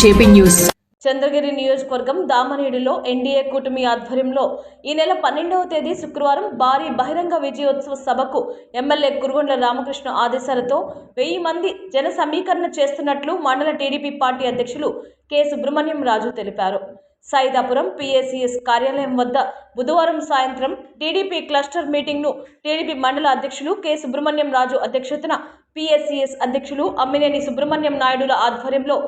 JP News. Chandragiri నియోజకవర్గం దామనేడులో NDA కూటమి ఆధ్వర్యంలో ఈ నెల 12వ తేదీ శుక్రవారం భారీ బహిరంగ విజయోత్సవ సభకు ఎమ్మెల్యే కురుగొండ్ల రామకృష్ణ ఆదేశాలతో 1000 మంది జన సమీకరణ చేస్తున్నట్లు మండల టీడీపీ పార్టీ అధ్యక్షులు కె సుబ్రహ్మణ్యం రాజు తెలిపారు. సైదాపురం PACS కార్యాలయం వద్ద బుధవారం సాయంత్రం టీడీపీ క్లస్టర్ మీటింగ్ను టీడీపీ మండల అధ్యక్షులు కె సుబ్రహ్మణ్యం రాజు అధ్యక్షతన PACS అధ్యక్షులు అమ్మినేని సుబ్రహ్మణ్యం నాయుడుల ఆధ్వర్యంలో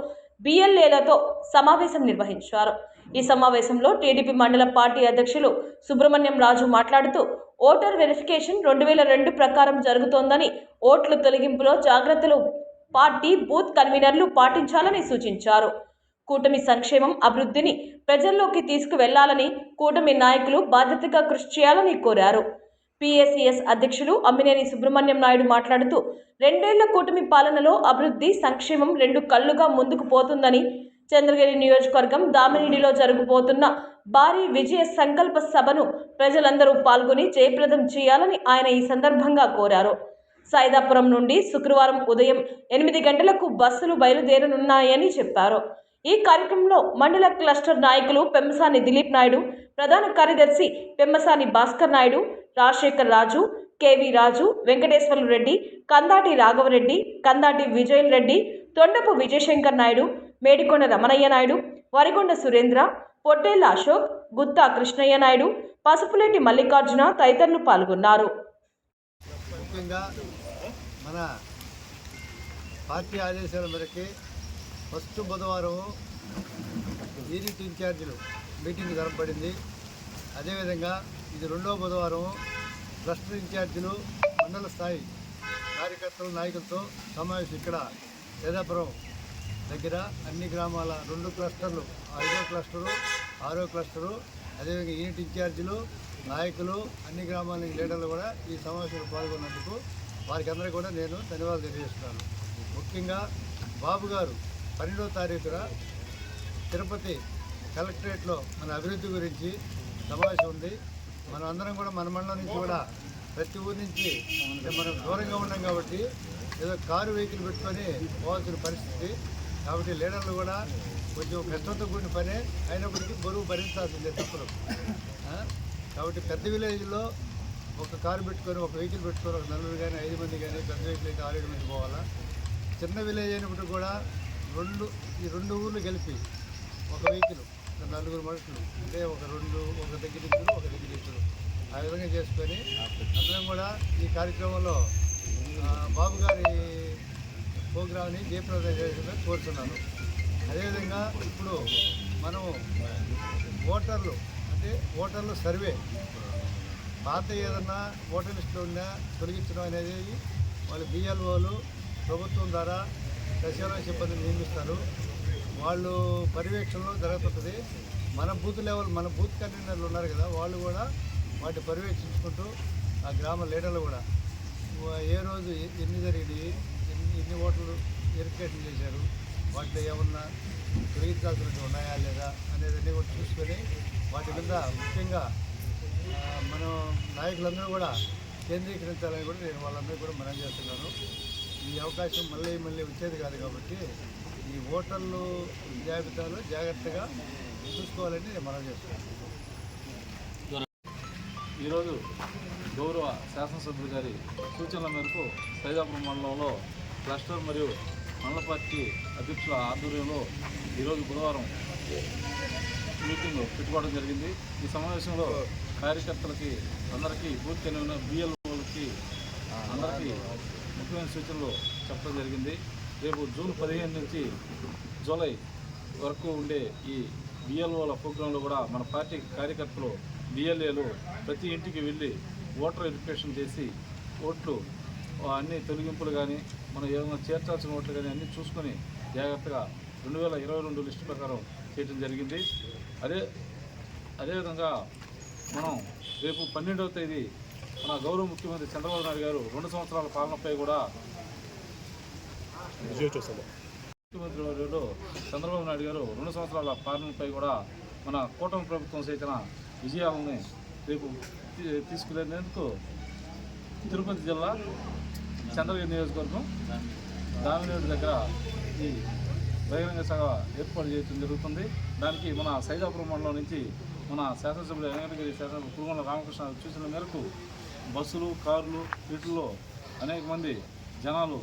BLAలతో సమావేశం నిర్వహించారు. ఈ సమావేశంలో టీడీపీ మండల పార్టీ అధ్యక్షులు సుబ్రహ్మణ్యం రాజు మాట్లాడుతూ ఓటర్ వెరిఫికేషన్ 2002 ప్రకారం జరుగుతోందని, ఓట్ల తొలగింపులో జాగ్రత్తలు పార్టీ బూత్ కన్వీనర్లు పాటించాలని సూచించారు. కూటమి సంక్షేమం అభివృద్ధిని ప్రజల్లోకి తీసుకువెళ్లాలని కూటమి నాయకులు బాధ్యతగా కృషి చేయాలని కోరారు. PACS అధ్యక్షులు అమ్మినేని సుబ్రహ్మణ్యం నాయుడు మాట్లాడుతూ 2 ఏళ్ల కూటమి పాలనలో అభివృద్ధి సంక్షేమం 2 కళ్లుగా ముందుకు పోతుందని, చంద్రగిరి నియోజకవర్గం దామినిడిలో జరగబోతున్న భారీ విజయ సంకల్ప సభను ప్రజలందరూ పాల్గొని జయప్రదం చేయాలని ఆయన ఈ సందర్భంగా కోరారు. సైదాపురం నుండి శుక్రవారం ఉదయం 8 గంటలకు బస్సులు బయలుదేరనున్నాయని చెప్పారు. ఈ కార్యక్రమంలో మండల క్లస్టర్ నాయకులు పెమ్మసాని దిలీప్ నాయుడు, ప్రధాన కార్యదర్శి పెమ్మసాని భాస్కర్ నాయుడు, రాజశేఖర్ రాజు, KV రాజు, వెంకటేశ్వర్లు రెడ్డి, కందాటి రాఘవరెడ్డి, కందాటి విజయల్ రెడ్డి, తొండపు విజయశంకర్ నాయుడు, మేడికొండ రమణయ్య నాయుడు, వరికొండ సురేంద్ర, పొట్టేళ్ల అశోక్, గుత్తా కృష్ణయ్య నాయుడు, పసుపులేటి మల్లికార్జున తదితరులు పాల్గొన్నారు. ముఖ్యంగా మన పార్టీ ఆదేశాల మేరకు ఫస్ట్ బుధవారం యూనిట్ ఇన్ఛార్జీలు మీటింగ్ జరపబడింది. అదేవిధంగా ఇది 2వ బుధవారం క్లస్టర్ ఇన్ఛార్జీలు మండల స్థాయి కార్యకర్తల నాయకులతో సమావేశం ఇక్కడ సైదాపురం దగ్గర అన్ని గ్రామాల 2 క్లస్టర్లు, 5వ క్లస్టరు, 6వ క్లస్టరు, అదేవిధంగా యూనిట్ ఇన్ఛార్జీలు, నాయకులు, అన్ని గ్రామాల లీడర్లు కూడా ఈ సమావేశంలో పాల్గొన్నందుకు వారికి అందరికీ కూడా నేను ధన్యవాదాలు తెలియజేస్తున్నాను. ముఖ్యంగా బాబు గారు 12వ తారీఖున తిరుపతి కలెక్టరేట్లో మన అభివృద్ధి గురించి సమావేశం ఉంది. మనం అందరం కూడా మన మండలం నుంచి కూడా ప్రతి ఊరి నుంచి మనం దూరంగా ఉన్నాం కాబట్టి ఏదో కారు వెహికల్ పెట్టుకొని పోవాల్సిన పరిస్థితి కాబట్టి లీడర్లు కూడా కొంచెం కష్టంతో కూడిన పనే అయినప్పటికీ బరువు భరించాల్సిందే తప్పదు. కాబట్టి పెద్ద విలేజ్లో ఒక కారు పెట్టుకొని, ఒక వెహికల్ పెట్టుకొని, ఒక 4 కానీ 5 మంది కానీ, పెద్ద వెహికల్ అయితే 6 మంది పోవాలా. చిన్న విలేజ్ అయినప్పుడు కూడా ఈ 2 ఊర్లు కలిపి ఒక వెహికల్ 4 మనుషులు అంటే ఒక దగ్గర ఇద్దరు, ఒక దగ్గర ఇద్దరు ఆ విధంగా చేసుకొని అందరం కూడా ఈ కార్యక్రమంలో బాబు గారి ప్రోగ్రామ్ని జయప్రదం చేయాలని కోరుతున్నాను. అదేవిధంగా ఇప్పుడు మనం ఓటర్లు సర్వే పాత ఏదన్నా ఓటర్ లిస్టులో ఉన్నా తొలగించడం అనేది వాళ్ళు BLOలు ప్రభుత్వం ద్వారా సచివాలయ సిబ్బందిని నియమిస్తారు. వాళ్ళు పర్యవేక్షణలో జరుగుతుంటుంది. మన బూత్ లెవెల్, మన బూత్ కన్వీనర్లు ఉన్నారు కదా, వాళ్ళు కూడా వాటి పర్యవేక్షించుకుంటూ ఆ గ్రామ లీడర్లు కూడా ఏ రోజు ఎన్ని జరిగినాయి, ఎన్ని ఓట్లు వెరిఫికేషన్ చేశారు, వాటిలో ఏమన్నా తొలగించాల్సినవి ఉన్నాయా లేదా అనేదన్నీ కూడా చూసుకొని వాటి మీద ముఖ్యంగా మనం నాయకులందరూ కూడా కేంద్రీకరించాలని కూడా నేను వాళ్ళందరూ కూడా మనం చేస్తున్నాను. ఈ అవకాశం మళ్ళీ వచ్చేది కాదు కాబట్టి ఈ ఓటర్లు జాబితాలో జాగ్రత్తగా చూసుకోవాలని నేను మనం చేస్తున్నాను. ఈరోజు గౌరవ శాసనసభ్యులు గారి సూచనల మేరకు సైదాపురం మండలంలో క్లస్టర్ మరియు మండల పార్టీ అధ్యక్షుల ఆధ్వర్యంలో ఈరోజు బుధవారం మీటింగ్ పెట్టుకోవడం జరిగింది. ఈ సమావేశంలో కార్యకర్తలకి అందరికీ బూత్ కన్వీనర్ BLOలకి అందరికీ ముఖ్యమైన సూచనలు చెప్పడం జరిగింది. రేపు జూన్ 15 నుంచి జూలై వరకు ఉండే ఈ BLOల ప్రోగ్రాంలో కూడా మన పార్టీ కార్యకర్తలు BLAలు ప్రతి ఇంటికి వెళ్ళి ఓటర్ వెరిఫికేషన్ చేసి ఓట్లు అన్ని తొలగింపులు కానీ మనం ఏమైనా చేర్చాల్సిన ఓట్లు కానీ అన్నీ చూసుకొని జాగ్రత్తగా 2022 లిస్టు ప్రకారం చేయడం జరిగింది. అదేవిధంగా మనం రేపు 12వ తేదీ మన గౌరవ ముఖ్యమంత్రి చంద్రబాబు నాయుడు గారు 2 సంవత్సరాల పాలనపై కూడా ముఖ్యమంత్రి వర్యులు చంద్రబాబు నాయుడు గారు 2 సంవత్సరాల పాలనపై కూడా మన కూటమి ప్రభుత్వం చేసిన విజయాలని రేపు తీసుకునేందుకు తిరుపతి జిల్లా చంద్రగిరి నియోజకవర్గం దామినేడు దగ్గర ఈ బహిరంగ సభ ఏర్పాటు చేయడం జరుగుతుంది. దానికి మన సైదాపురం మండలం నుంచి మన శాసనసభ్యులు వెంకటగిరి శాసనసభ్యులు కురుగొండ్ల రామకృష్ణ సూచనల మేరకు బస్సులు, కార్లు వీటిల్లో అనేక మంది జనాలు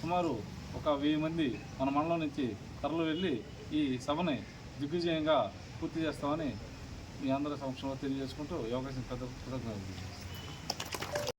సుమారు ఒక 1000 మంది మన మండలం నుంచి తరలి వెళ్ళి ఈ సభని దిగ్విజయంగా పూర్తి చేస్తామని మీ అందరి సమక్షంలో తెలియజేసుకుంటూ ఈ అవకాశం కృతజ్ఞతలు.